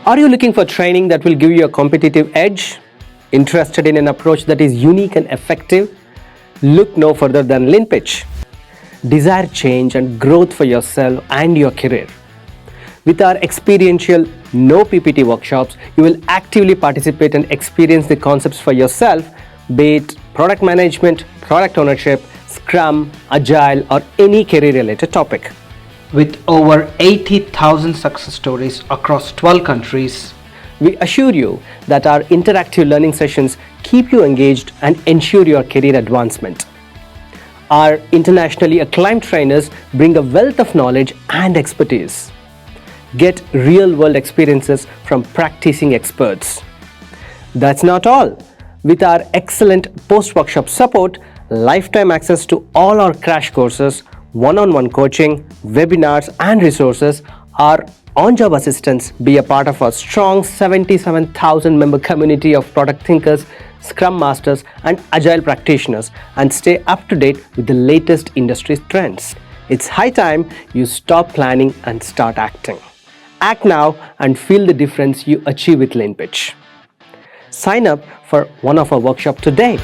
Are you looking for training that will give you a competitive edge? Interested in an approach that is unique and effective? Look no further than Leanpitch. Desire change and growth for yourself and your career. With our experiential no-ppt workshops, you will actively participate and experience the concepts for yourself, be it product management, product ownership, Scrum, Agile, or any career-related topic. With over 80,000 success stories across 12 countries, we assure you that our interactive learning sessions keep you engaged and ensure your career advancement. Our internationally acclaimed trainers bring a wealth of knowledge and expertise. Get real-world experiences from practicing experts. That's not all. With our excellent post-workshop support, lifetime access to all our crash courses, one-on-one coaching, webinars, and resources, our on-job assistants be a part of our strong 77,000 member community of product thinkers, Scrum Masters, and Agile practitioners, and stay up to date with the latest industry trends. It's high time you stop planning and start acting. Act now and feel the difference you achieve with Leanpitch. Sign up for one of our workshops today.